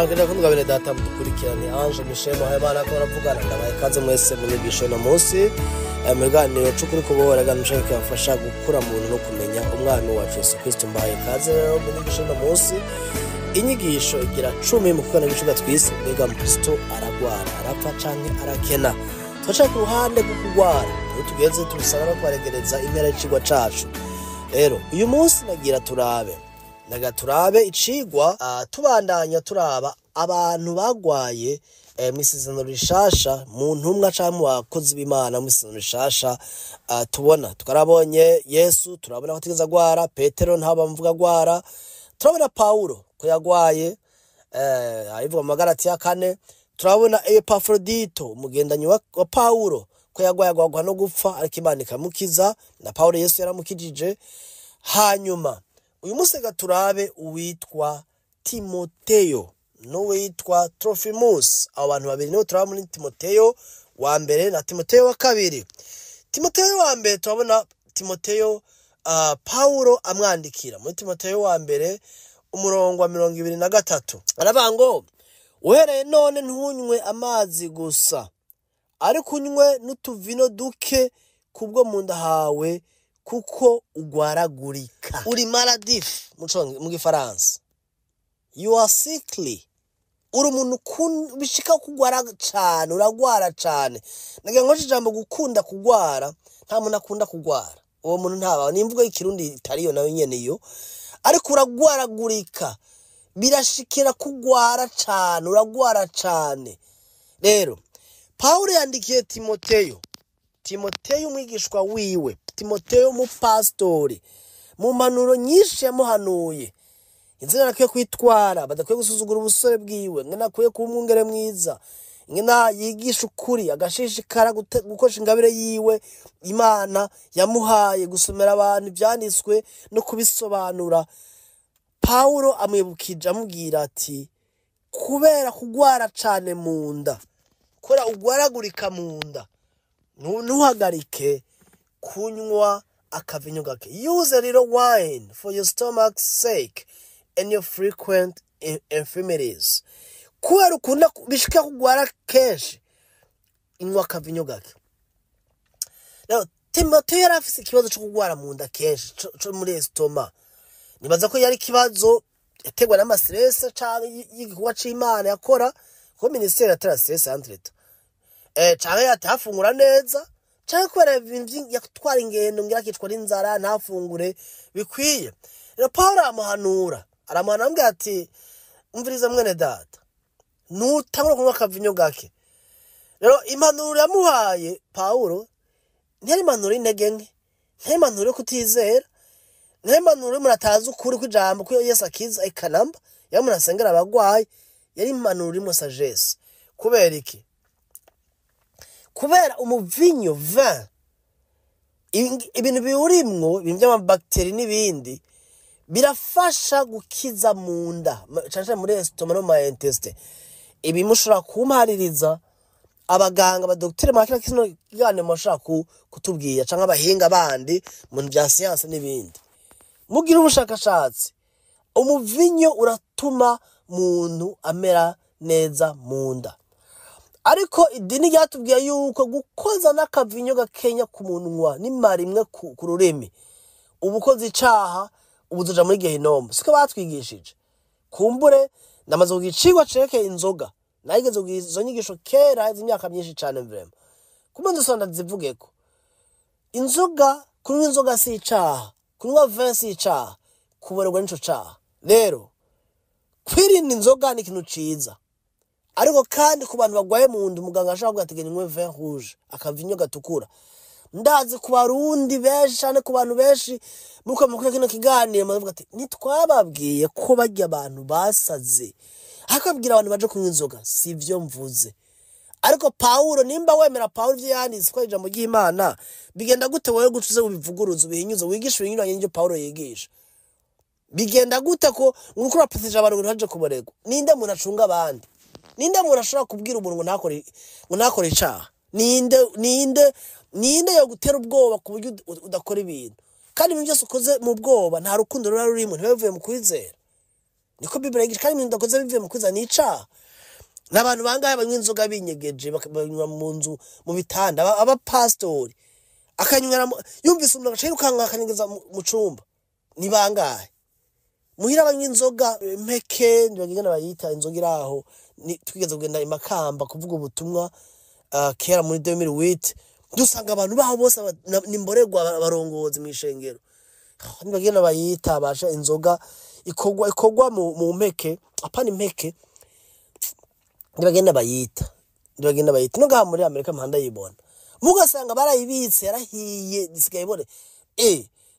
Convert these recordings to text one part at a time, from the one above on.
Ndarakira ko mugabire data mudukurikirane Ange Michel Muhayimana ko baravugana ndabaye kaze mwese mu nyigisho no munsi muganiro cy'ukuri kubohoraganisha kibafasha gukura muntu no kumenya umwana wacu Yesu Kristo mbaye kaze rero mu nyigisho no munsi inyigisho igira 10 mu kukana bishuga twise mbega Kristo aragwara arapfa canke arakena twacha ku ruhande rw'ukugwara tugeze tubisaba no kwaregereza impera y'icigwa cacu rero uyu munsi nagira turabe icigwa tubandanya turaba abantu bagwaye misizano rishasha mu ntumwa canke mu bakozi b'Imana misizano rishasha tubona tukarabonye Yesu turabona ko atigeze agwara Petero ntaba mvuga gwara turabona Paulo ko yagwaye ayivuga mu Magalatiya 4 turabona Epafrodito umugendanyi wa Paulo ko yagwaye no gupfa ariko Imana ikamukiza na Paulo Yesu yaramukijije hanyuma uyu musega turabe uwitwa Timoteyo no witwa Trofimus abantu babiri no turaba muri Timoteyo wa mbere na Timoteyo wa kabiri. Timoteyo wa mbere turabona Timoteyo Paulo amwandikira muri Timoteyo wa mbere umurongo wa 23 arabango uhereye none ntunywe amazi gusa ariko unywe n'utuvino duke kubwo munda hawe kuko ugwaragurika uri maladif mu gifaransa you are sickly uri umuntu bishika kugwara cyane uragwara cyane nagira ngo ijambo gukunda kugwara nta muntu akunda kugwara uwo muntu ntaba nimvuga ikirundi itariyo nayo nyene iyo ariko uragwaragurika birashikira kugwara cyane uragwara cyane rero Paulo yandikiye Timoteyo umwigishwa wiwe Timoteyo mu pastori mu manuro nyinshi yamuhanuye inzira nakwiye kwitwara badakwiye gusuzugura ubusore bwiwe ngena nakwiye kuba umwungere mwiza ngena yigisha ukuri agashishikara gukosha ingabire yiwe Imana yamuhaye gusomera abantu ibyanditswe no kubisobanura. Paulo amwibukije amubwira ati kubera kugwara cyane mu nda kora ugwaragurika mu nda ntuhagarike kunywa akavinyo gake. Use a little wine for your stomach's sake and your frequent infirmities. Kubera ukunda bishika kugwara kenshi inywa akavinyo gake. Now Timoteyo yarafise ikibazo cyo kugwara mu nda kenshi cyo muri estoma. Nibaza ko yari kibazo yategwa na stress cyangwa y'igikorwa c'Imana yakora ko ministeri ya stress antreto cyangwa yatafungura neza cyangwa kwera ibintu yatwara ingendo ngira kicwa n'inzara ntafungure bikwiye. Rero Paulo aramuhanura ati umviriza mwene data nutamura kunywa akavinyo gake. Rero impanuro yamuhaye Paulo ntiyari impanuro y'intege nke ntiyari impanuro yo kutizera ntiyari impanuro y'umuratazi ukuri kw'ijambo ko Yesu akiza ikanamba yamunasengera abagwayi yari impanuro irimo sagesse. Kubera iki? Kubera umuvinyo vin ibintu biurimwo ibintu by'amabacteri n'ibindi birafasha gukiza mu nda cyane muri estoma no mu intestine. Ibi mushobora kumpaririza abaganga abadoktere makira kino gane mushaka kutubwiya cyangwa abahinga bandi mu bya science n'ibindi. Mugira ubushakashatsi umuvinyo uratuma muntu amera neza mu nda ariko idini ryatubwiye yuko gukoza n'akavinyo gakenya ku munwa n'imara imwe ku rurimi ubukozi icaha ubuzoja muri gehinomu siko batwigishije. Kumbure ndamaze kugicigwa cerekeye inzoga nayigeze kugizo nyigisho kera imyaka myinshi cyane vrema kumenze sonda zivugeko inzoga kunywa inzoga si icaha kunywa vin si icaha kuborerwa nico caha. Rero kwirinda inzoga ni ikintu ciza ariko kandi ku bantu bagwaye mu nda umuganga ashaka kugateganya inywe vin rouge akavinyo gatukura. Ndazi ku barundi benshi cyane ku bantu benshi muko mukuru kino kiganiro bavuga ati nitwababwiye ko bajya abantu basaze akabwira abantu baje kunywa inzoga sivyo mvuze. Ariko Paulo nimba wemera Paulo vyanditse ko ijambo ry'Imana bigenda gute wowe gucuze ubivuguruza ubihinyuza wigisha ibinyuranye n'ibyo Paulo yigisha bigenda gute ko urukura pasije abantu baje kuborego ninde muntu acunga abandi ninde muntu ashobora kubwira umuntu ngo ntakore icaha ninde yo gutera ubwoba ku buryo udakora ibintu kandi ibintu byose ukoze mu bwoba nta rukundo rurimo ntibavuye mu kwizera niko Bibiliya yigisha, kandi ibintu dakoze bivuye mu kwizana icaha. N'abantu bangahe banywa inzoga binyegeje bakanywa mu nzu mu bitanda, abapastori akanywera yumvise umuntu agaca yirukanka akanyegeza mu cumba. Ni bangahe muhira banywa inzoga impeke ndibagenda bayita inzoga iraho. Twigeze kugenda imakamba kuvuga ubutumwa kera muri 2008, dusanga abantu baho bose nimborerwa barongozi mu ishengero. Ndibagenda bayita basha inzoga ikogwa mu mpeke, apana impeke, ndibagenda bayita no gaha muri Amerika mpanda yibona, mugasanga barayibitse yarahiye disigaye bone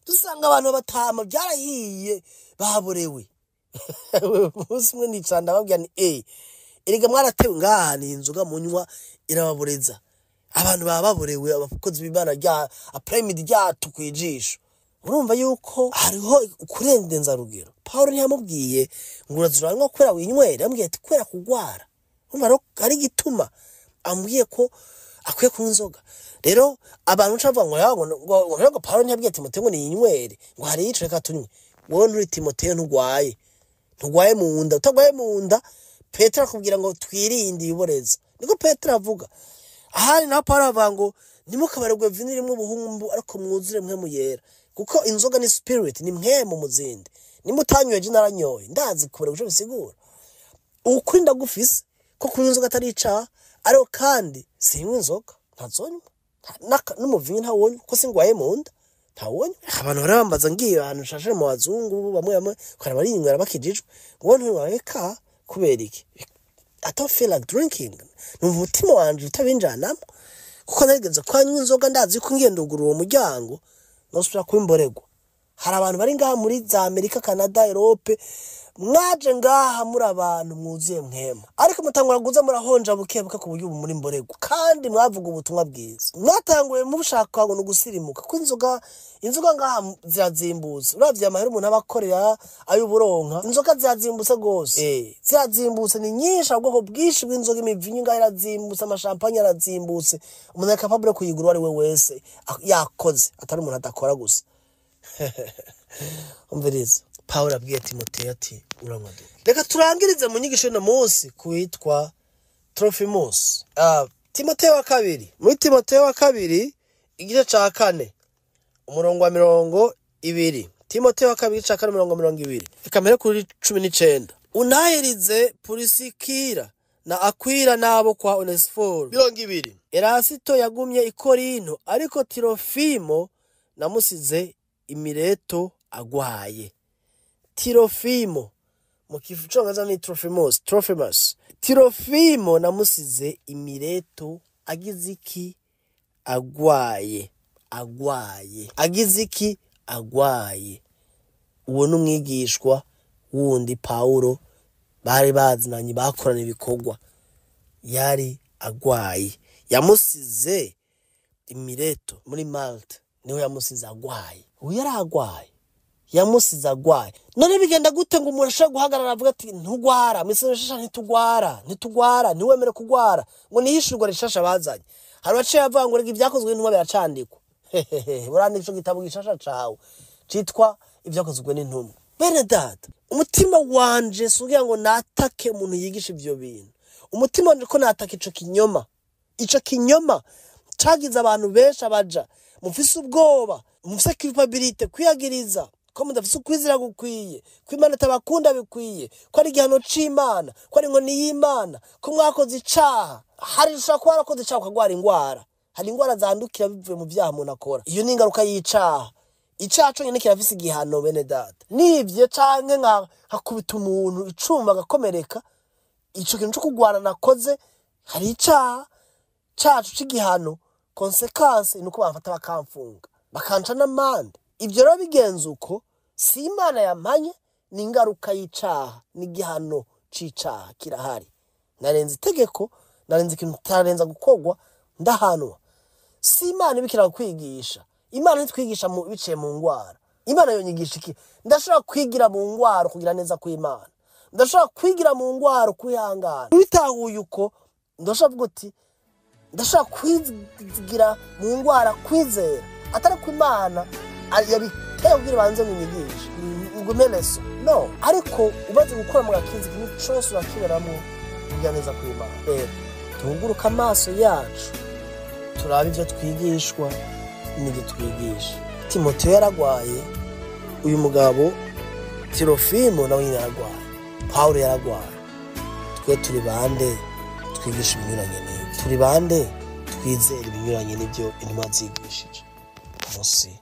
dusanga abantu batama byarahiye baborewe. Musi mwe nicanda babwira ni erega mwaratewe ngaha ni inzoga munywa irababoreza. Abantu baborewe, abakozi b'Imana rya aprimid ryatu kwijisho. Urumva yuko hariho kurendenza rugero. Paulo ntiyamubwiye ngo urazuranwa kwera winywera, yambwiye ati kwera kugwara. Urumva ari gituma ambwiye ko akwiye kunywa inzoga. Rero abantu cavuga ngo Paulo ntiyabwiye Timoteyo ngo ninywere, ngo hari yico reka tunywe. Wowe nturi Timoteyo ntugwaye mu nda, utagwaye mu nda Petero akubwira ngo twirinde iboreza. Niko Petero avuga. Ahari na Paulo avuga ngo nimukabarerwe vino rimwe ubuhumbu ariko mwuzure mwe muyera, kuko inzoga ni spirit, ni mwe mu muzinde. Nimutanywe je naranyoye ndazi kubera guco bisigura. Ukuri ndagufise ko kunywa inzoga atari icaha, ariko kandi sinywa inzoga ntazonywa n'umuvinyi ntawonywa, ko singwaye mu nda ntawonywa. Abantu barabambaza ngiye ahantu shashe mu bazungu bamwe kwara bari inywera bakijijwe, ngo ntwaye ka kubera iki. I don't feel like drinking. Numva umutima wanje utabinjanamo, kuko narigeze kwanywa inzoga ndazi ko ngendugura uwo muryango nosubira kwimborerwa. Hari abantu bari ngaha muri za Amerika, Canada, Europe, mwaje ngaha muri abantu mwuzuye mwema, ariko mutangura guza murahonja bukebuka ku buryo muri mborerwa, kandi mwavuga ubutumwa bwiza. Mwatanguye mu bushaka ngo nugusirimuka ko inzoga ngaha zirazimbutse. Uravye amahera umuntu abakorera ayuburonka, inzoga zirazimbutse gose. Zirazimbutse ni nyinshi, ubwoko bwishi bw'inzoga, imivinyo ngaha irazimbutse, amashampanye arazimbutse. Umuntu akapabure kuyigura ari we wese yakoze, atari umuntu adakora gusa. Umviriza Paulo abwiye Timoteyo ati uranywa duke. Reka turangirize mu nyigisho no munsi kuitwa Trofimus. Timoteyo wa kabiri, muri Timoteyo wa kabiri igice ca 4 umurongo wa 20. Timoteyo wa kabiri ca 4 umurongo 20. Reka mbere kuri 19. Unahirize Purisikira na Akwila nabo kwa Onesiforo 20. Erasito yagumye i Korinto, ariko Tirofimo namusize i Mileto agwaye. Tirofimo mu kifucongaza ni Trofimus. Tirofimo namusize i Mileto agiziki agwaye. Agiziki agwaye. Uwo numwigishwa wundi Paulo bari bazinanye bakorana ibikorwa, yari agwaye. Yamusize i Mileto muri Malta, niho yamusize agwaye. Uyu yari agwaye, yamusize agwaye. None bigenda gute ngo umuntu ashaka guhagarara avuga ati ntugwara, misero shasha ntitugwara, niwemere kugwara, ngo nihishurwa rishasha bazanye. Hari baciye avuga ngo rega ibyakozwe n'intumwa biracandikwa. Burandika ico gitabo gishasha cawe citwa ibyakozwe n'intumwa. Bene data, umutima wanje sugira ngo natake umuntu yigisha ivyo bintu. Umutima wanje ko natake ico kinyoma cagize abantu benshi abaja mufise ubwoba, mufise culpability, kwiyagiriza ko mudafise ukwizera gukwiye, ko Imana tabakunda bikwiye, ko ari igihano c'Imana, ko ari inkoni y'Imana, ko mwakoze icaha. Hari ushaka ko warakoze icaha ukagwara ingwara. Hari ingwara zandukira bivuye mu vyaha umuntu akora. Iyo ni ingaruka y'icaha. Icaha cyo nyene kirafise igihano bene data. Nivyo canke hakubita umuntu icuma gakomereka, ico kintu cyo kugwana nakoze, hari icaha cacu c'igihano, consequence nuko bafata bakamfunga, bakanca n'amande. Ibyo rero bigenza uko si Imana yamanye, ni ingaruka y'icaha, ni igihano c'icaha kirahari. Narenze itegeko, narenze ikintu tarenza gukogwa, ndahanwa. Si Imana ibikira kwigisha. Imana ntitwigisha mu biciye mu ngwara. Imana yonyigisha iki? Ndashaka kwigira mu ngwara kugira neza kw'Imana. Ndashaka kwigira mu ngwara kwihangana. Bitahuye uko ndashaka kuvuga uti ndashaka kwigira mu ngwara kwizera, atari ku Imana taya kugira banze nginyigisha ngumeneso no ariko ubaze gukora mu gakizi kintu cyose urakiberamo kujya neza kw'Imana rero tuguruka amaso yacu turabe ibyo twigishwa n'ibyo twigisha. Timoteyo yaragwaye, uyu mugabo Tirofimo nawe yaragwaye, Paulo yaragwaye. Twe turi bande twigisha ibinyuranye n'ibyo? Turi bande twizera ibinyuranye n'ibyo intumwa zigishije? Musi